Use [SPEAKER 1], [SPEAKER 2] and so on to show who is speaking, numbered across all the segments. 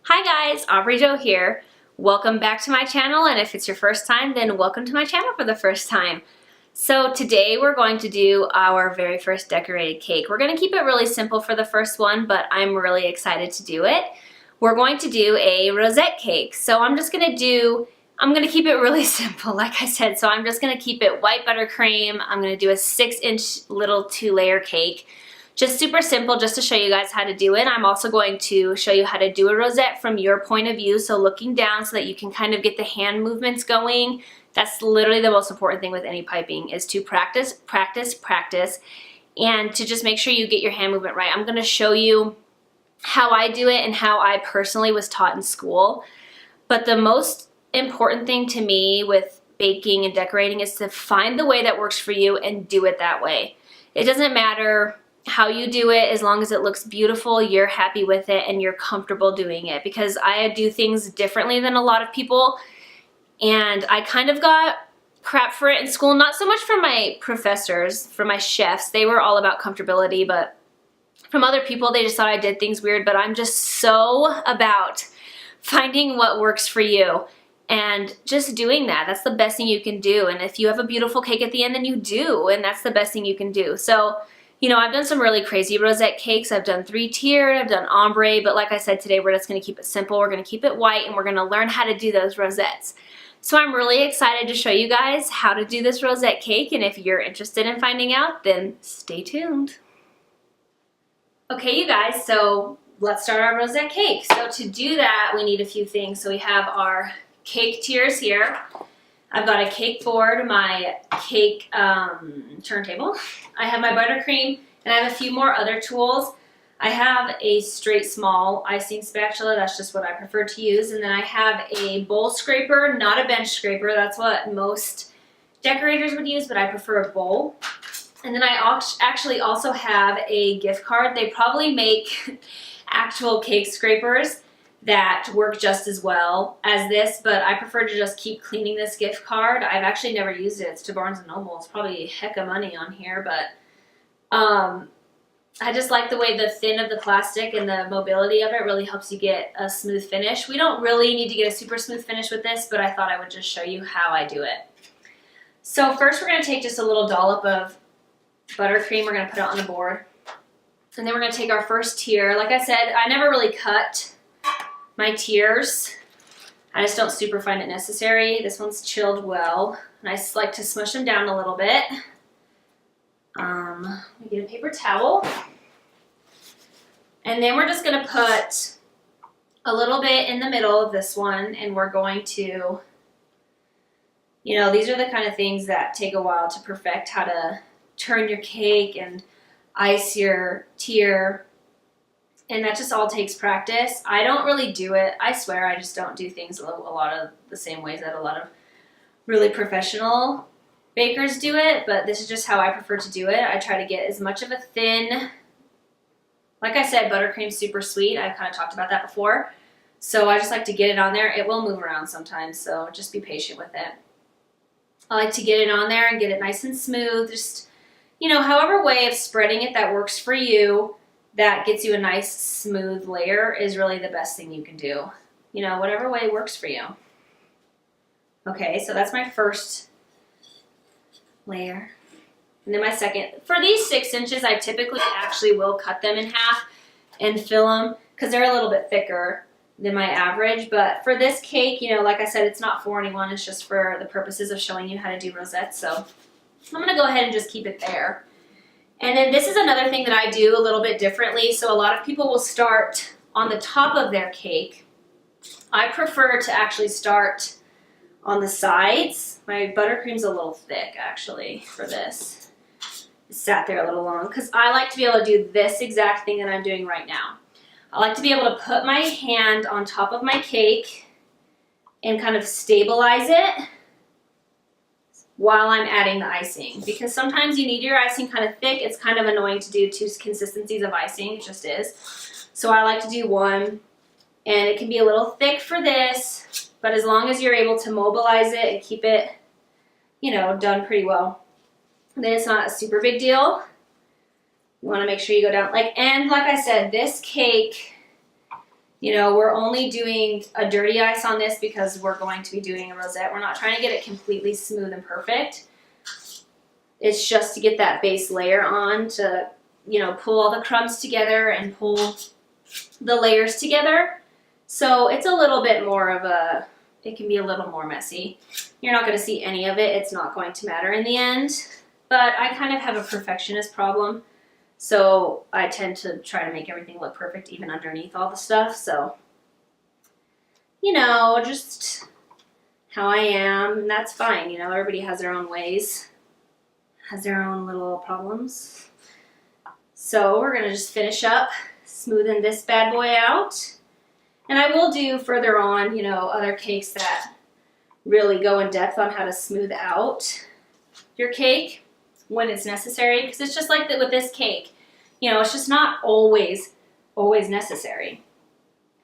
[SPEAKER 1] Hi guys, Aubrey Jo here. Welcome back to my channel, and if it's your first time, then welcome to my channel for the first time. So today we're going to do our very first decorated cake. We're going to keep it really simple for the first one, but I'm really excited to do it. We're going to do a rosette cake. So I'm going to keep it really simple, like I said. So I'm just going to keep it white buttercream. I'm going to do a 6-inch little 2-layer cake. Just super simple, just to show you guys how to do it. I'm also going to show you how to do a rosette from your point of view, so looking down so that you can kind of get the hand movements going. That's literally the most important thing with any piping, is to practice, practice, practice, and to just make sure you get your hand movement right. I'm going to show you how I do it and how I personally was taught in school. But the most important thing to me with baking and decorating is to find the way that works for you and do it that way. It doesn't matter how you do it, as long as it looks beautiful, you're happy with it, and you're comfortable doing it. Because I do things differently than a lot of people, and I kind of got crap for it in school. Not so much from my professors, from my chefs. They were all about comfortability, but from other people, they just thought I did things weird. But I'm just so about finding what works for you and just doing that. That's the best thing you can do. And if you have a beautiful cake at the end, then you do, and that's the best thing you can do. So, you know, I've done some really crazy rosette cakes. I've done 3-tiered, I've done ombre, but like I said, today we're just gonna keep it simple. We're gonna keep it white, and we're gonna learn how to do those rosettes. So I'm really excited to show you guys how to do this rosette cake, and if you're interested in finding out, then stay tuned. Okay, you guys, so let's start our rosette cake. So to do that, we need a few things. So we have our cake tiers here. I've got a cake board, my cake turntable. I have my buttercream, and I have a few more other tools. I have a straight small icing spatula. That's just what I prefer to use. And then I have a bowl scraper, not a bench scraper. That's what most decorators would use, but I prefer a bowl. And then I actually also have a gift card. They probably make actual cake scrapers that work just as well as this, but I prefer to just keep cleaning this gift card. I've actually never used it. It's to Barnes & Noble. It's probably a heck of money on here, but I just like the way the thin of the plastic and the mobility of it really helps you get a smooth finish. We don't really need to get a super smooth finish with this, but I thought I would just show you how I do it. So first we're going to take just a little dollop of buttercream. We're going to put it on the board. And then we're going to take our first tier. Like I said, I never really cut my tiers. I just don't super find it necessary. This one's chilled well, and I just like to smush them down a little bit. We get a paper towel, and then we're just going to put a little bit in the middle of this one, and we're going to, you know, these are the kind of things that take a while to perfect, how to turn your cake and ice your tier. And that just all takes practice. I don't really do it. I swear I just don't do things a lot of the same ways that a lot of really professional bakers do it. But this is just how I prefer to do it. I try to get as much of a thin, like I said, buttercream's super sweet. I kind of talked about that before. So I just like to get it on there. It will move around sometimes, so just be patient with it. I like to get it on there and get it nice and smooth. Just, you know, however way of spreading it that works for you, that gets you a nice smooth layer, is really the best thing you can do. You know, whatever way works for you. Okay, so that's my first layer. And then my second. For these 6 inches, I typically actually will cut them in half and fill them, because they're a little bit thicker than my average. But for this cake, you know, like I said, it's not for anyone. It's just for the purposes of showing you how to do rosettes. So I'm going to go ahead and just keep it there. And then this is another thing that I do a little bit differently. So a lot of people will start on the top of their cake. I prefer to actually start on the sides. My buttercream's a little thick, actually, for this. It sat there a little long, because I like to be able to do this exact thing that I'm doing right now. I like to be able to put my hand on top of my cake and kind of stabilize it while I'm adding the icing, because sometimes you need your icing kind of thick. It's kind of annoying to do 2 consistencies of icing. It just is. So I like to do one, and it can be a little thick for this, but as long as you're able to mobilize it and keep it, you know, done pretty well, then it's not a super big deal. You want to make sure you go down, and like I said, this cake You know, we're only doing a dirty ice on this because we're going to be doing a rosette. We're not trying to get it completely smooth and perfect. It's just to get that base layer on to, you know, pull all the crumbs together and pull the layers together. So it's a little bit more of a, it can be a little more messy. You're not going to see any of it. It's not going to matter in the end. But I kind of have a perfectionist problem. So I tend to try to make everything look perfect even underneath all the stuff. So, you know, just how I am, and that's fine. You know, everybody has their own ways, has their own little problems. So we're going to just finish up smoothing this bad boy out. And I will do further on, you know, other cakes that really go in depth on how to smooth out your cake when it's necessary, because it's just like that with this cake. You know, it's just not always necessary.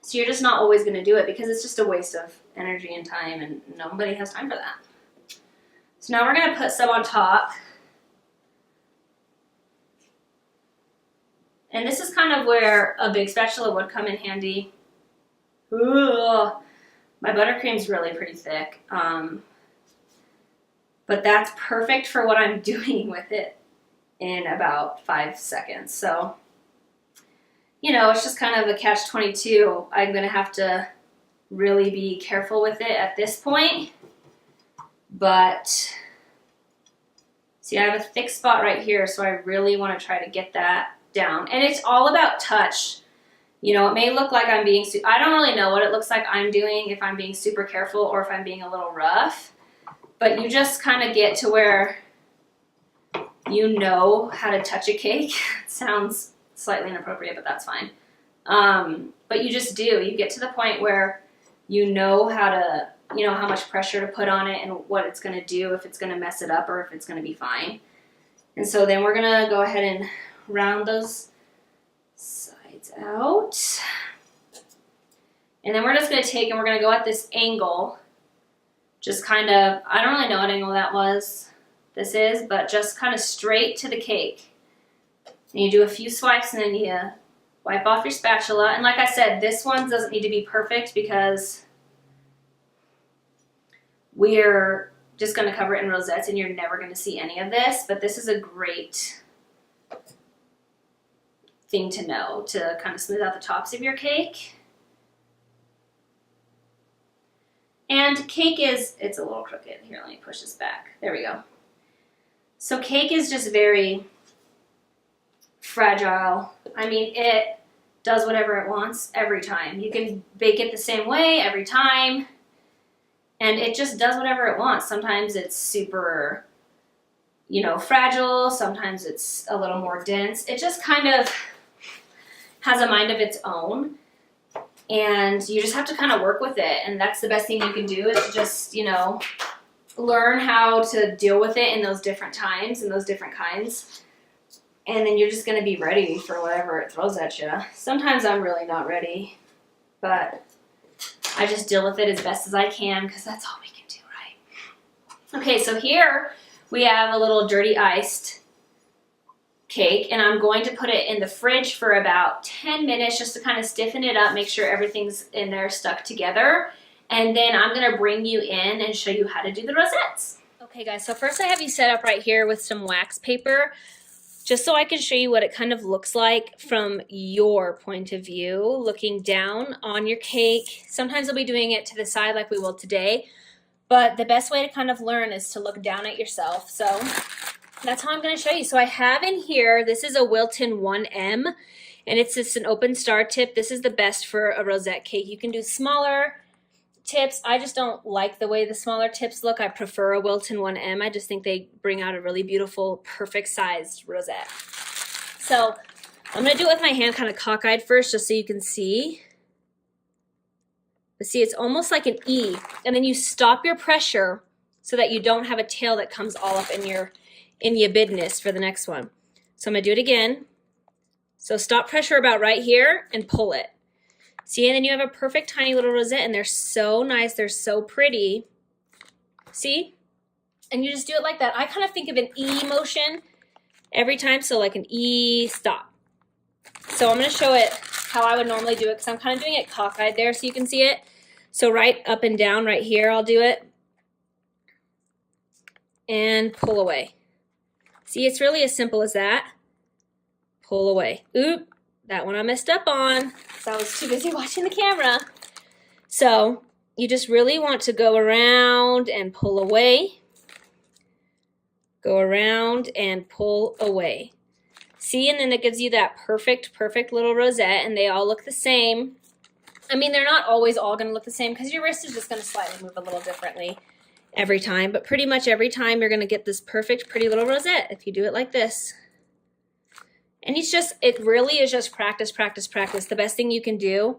[SPEAKER 1] So you're just not always going to do it because it's just a waste of energy and time, and nobody has time for that. So now we're going to put some on top. And this is kind of where a big spatula would come in handy. Ooh, my buttercream's really pretty thick. But that's perfect for what I'm doing with it in about 5 seconds. So, you know, it's just kind of a catch-22. I'm going to have to really be careful with it at this point. But, see, I have a thick spot right here, so I really want to try to get that down. And it's all about touch. You know, it may look like I'm being, I don't really know what it looks like I'm doing, if I'm being super careful or if I'm being a little rough. But you just kind of get to where you know how to touch a cake. It sounds slightly inappropriate, but that's fine. But you just do. You get to the point where you know how to, you know, how much pressure to put on it and what it's going to do, if it's going to mess it up or if it's going to be fine. And so then we're going to go ahead and round those sides out. And then we're just going to take and we're going to go at this angle. Just kind of, I don't really know what angle this is, but just kind of straight to the cake. And you do a few swipes and then you wipe off your spatula. And like I said, this one doesn't need to be perfect because we're just going to cover it in rosettes and you're never going to see any of this. But this is a great thing to know to kind of smooth out the tops of your cake. And cake is, it's a little crooked. Here, let me push this back. There we go. So cake is just very fragile. I mean, it does whatever it wants every time. You can bake it the same way every time, and it just does whatever it wants. Sometimes it's super, you know, fragile. Sometimes it's a little more dense. It just kind of has a mind of its own. And you just have to kind of work with it. And that's the best thing you can do is to just, you know, learn how to deal with it in those different times and those different kinds. And then you're just going to be ready for whatever it throws at you. Sometimes I'm really not ready, but I just deal with it as best as I can because that's all we can do, right? Okay, so here we have a little dirty iced cake, and I'm going to put it in the fridge for about 10 minutes just to kind of stiffen it up, make sure everything's in there stuck together, and then I'm going to bring you in and show you how to do the rosettes. Okay guys, so first I have you set up right here with some wax paper just so I can show you what it kind of looks like from your point of view, looking down on your cake. Sometimes I'll be doing it to the side like we will today, but the best way to kind of learn is to look down at yourself. So that's how I'm going to show you. So I have in here, this is a Wilton 1M, and it's just an open star tip. This is the best for a rosette cake. You can do smaller tips. I just don't like the way the smaller tips look. I prefer a Wilton 1M. I just think they bring out a really beautiful, perfect sized rosette. So I'm going to do it with my hand kind of cockeyed first just so you can see. But see, it's almost like an E. And then you stop your pressure so that you don't have a tail that comes all up in your business for the next one. So I'm going to do it again. So stop pressure about right here and pull it. See, and then you have a perfect tiny little rosette, and they're so nice. They're so pretty. See? And you just do it like that. I kind of think of an E motion every time, so like an E, stop. So I'm going to show it how I would normally do it because I'm kind of doing it cockeyed there so you can see it. So right up and down right here, I'll do it. And pull away. See, it's really as simple as that. Pull away. Oop, that one I messed up on because I was too busy watching the camera. So you just really want to go around and pull away. Go around and pull away. See, and then it gives you that perfect little rosette, and they all look the same. I mean, they're not always all going to look the same because your wrist is just going to slightly move a little differently every time, but pretty much every time you're going to get this perfect, pretty little rosette if you do it like this. And it really is just practice, practice, practice. The best thing you can do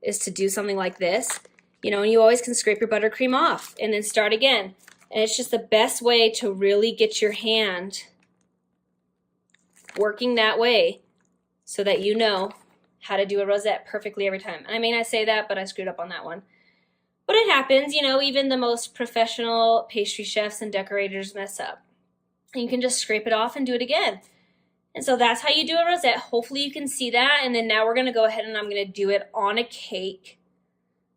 [SPEAKER 1] is to do something like this, you know, and you always can scrape your buttercream off and then start again. And it's just the best way to really get your hand working that way so that you know how to do a rosette perfectly every time. I mean, I say that, but I screwed up on that one. But it happens, you know, even the most professional pastry chefs and decorators mess up. And you can just scrape it off and do it again. And so that's how you do a rosette. Hopefully you can see that. And then now we're going to go ahead and I'm going to do it on a cake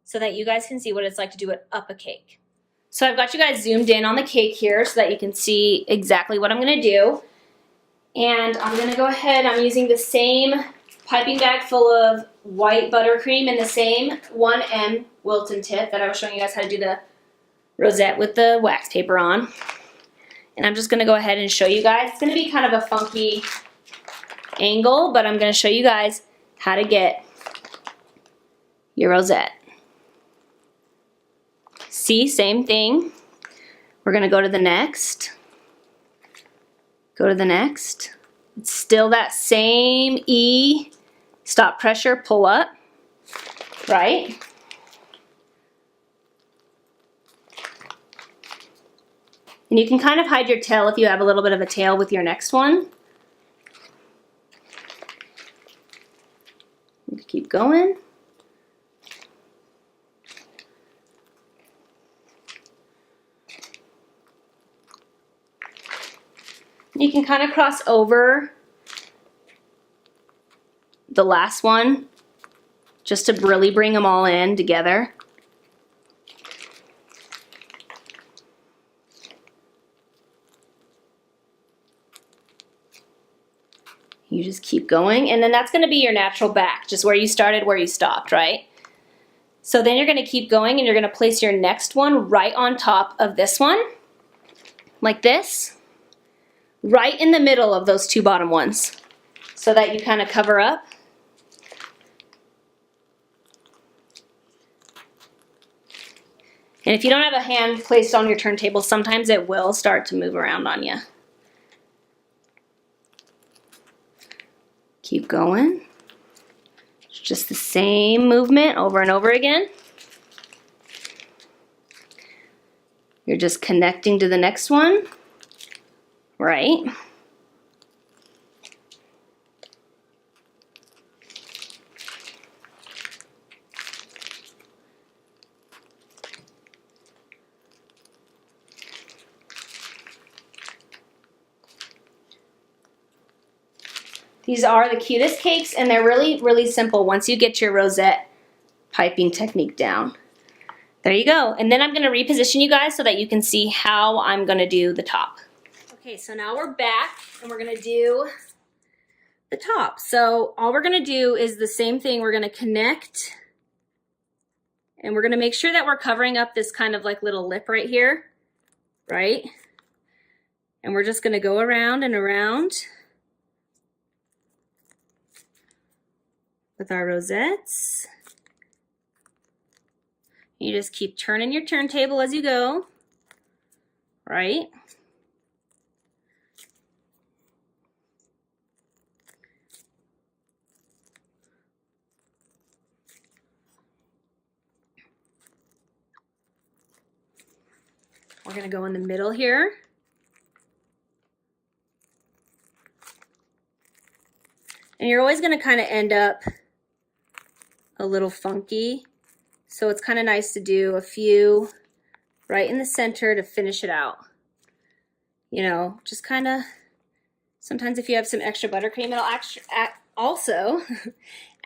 [SPEAKER 1] so that you guys can see what it's like to do it up a cake. So I've got you guys zoomed in on the cake here so that you can see exactly what I'm going to do. And I'm going to go ahead, I'm using the same piping bag full of white buttercream and the same 1M Wilton tip that I was showing you guys how to do the rosette with the wax paper on. And I'm just going to go ahead and show you guys. It's going to be kind of a funky angle, but I'm going to show you guys how to get your rosette. See, same thing. We're going to go to the next. Go to the next. It's still that same E. Stop pressure, pull up. Right? And you can kind of hide your tail if you have a little bit of a tail with your next one. Keep going. You can kind of cross over the last one just to really bring them all in together. You just keep going, and then that's going to be your natural back, just where you started, where you stopped, right? So then you're going to keep going, and you're going to place your next one right on top of this one, like this, right in the middle of those two bottom ones, so that you kind of cover up. And if you don't have a hand placed on your turntable, sometimes it will start to move around on you. Keep going. It's just the same movement over and over again. You're just connecting to the next one, right? These are the cutest cakes, and they're really, really simple once you get your rosette piping technique down. There you go. And then I'm going to reposition you guys so that you can see how I'm going to do the top. Okay, so now we're back, and we're going to do the top. So all we're going to do is the same thing. We're going to connect, and we're going to make sure that we're covering up this kind of like little lip right here, right? And we're just going to go around and around with our rosettes. You just keep turning your turntable as you go, right? We're gonna go in the middle here. And you're always gonna kind of end up a little funky. So it's kind of nice to do a few right in the center to finish it out. You know, just kind of, sometimes if you have some extra buttercream, it'll also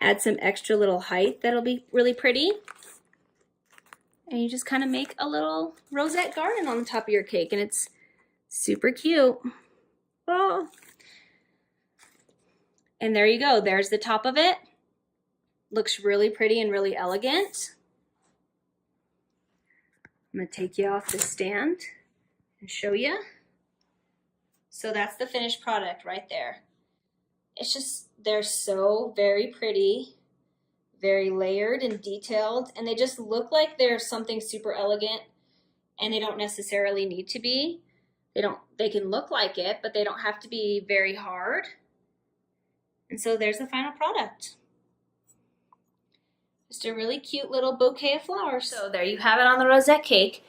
[SPEAKER 1] add some extra little height that'll be really pretty. And you just kind of make a little rosette garden on the top of your cake, and it's super cute. Oh. And there you go, there's the top of it. Looks really pretty and really elegant. I'm gonna take you off the stand and show you. So that's the finished product right there. It's just, they're so very pretty, very layered and detailed, and they just look like they're something super elegant, and they don't necessarily need to be. They can look like it, but they don't have to be very hard. And so there's the final product. Just a really cute little bouquet of flowers. So there you have it on the rosette cake.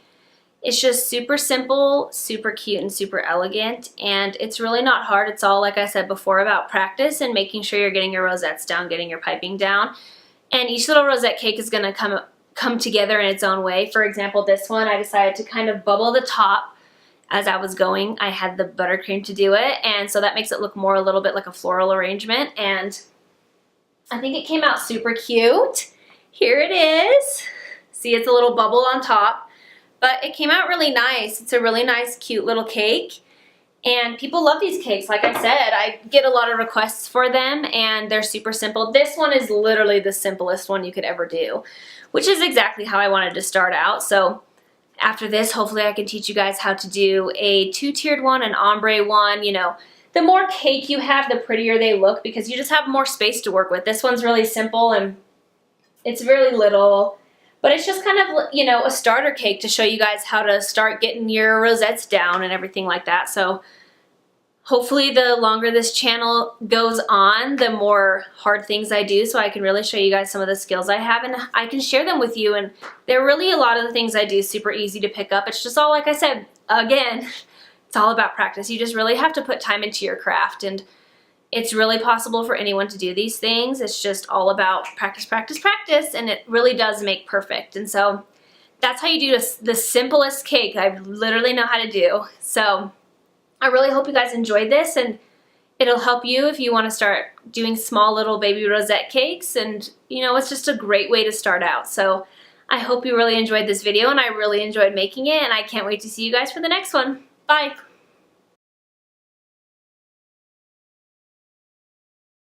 [SPEAKER 1] It's just super simple, super cute, and super elegant, and it's really not hard. It's all, like I said before, about practice and making sure you're getting your rosettes down, getting your piping down. And each little rosette cake is gonna come together in its own way. For example, this one, I decided to kind of bubble the top as I was going. I had the buttercream to do it, and so that makes it look more a little bit like a floral arrangement, and I think it came out super cute. Here it is. See, it's a little bubble on top, but it came out really nice. It's a really nice, cute little cake, and people love these cakes. Like I said, I get a lot of requests for them, and they're super simple. This one is literally the simplest one you could ever do, which is exactly how I wanted to start out. So after this, hopefully I can teach you guys how to do a two-tiered one, an ombre one. You know, the more cake you have, the prettier they look, because you just have more space to work with. This one's really simple, and it's really little, but it's just kind of, you know, a starter cake to show you guys how to start getting your rosettes down and everything like that. So hopefully the longer this channel goes on, the more hard things I do, so I can really show you guys some of the skills I have, and I can share them with you. And they're really, a lot of the things I do, super easy to pick up. It's just all, like I said, again, it's all about practice. You just really have to put time into your craft, and it's really possible for anyone to do these things. It's just all about practice, practice, practice, and it really does make perfect. And so that's how you do the simplest cake I literally know how to do. So I really hope you guys enjoyed this, and it'll help you if you want to start doing small little baby rosette cakes. And you know, it's just a great way to start out. So I hope you really enjoyed this video, and I really enjoyed making it, and I can't wait to see you guys for the next one. Bye.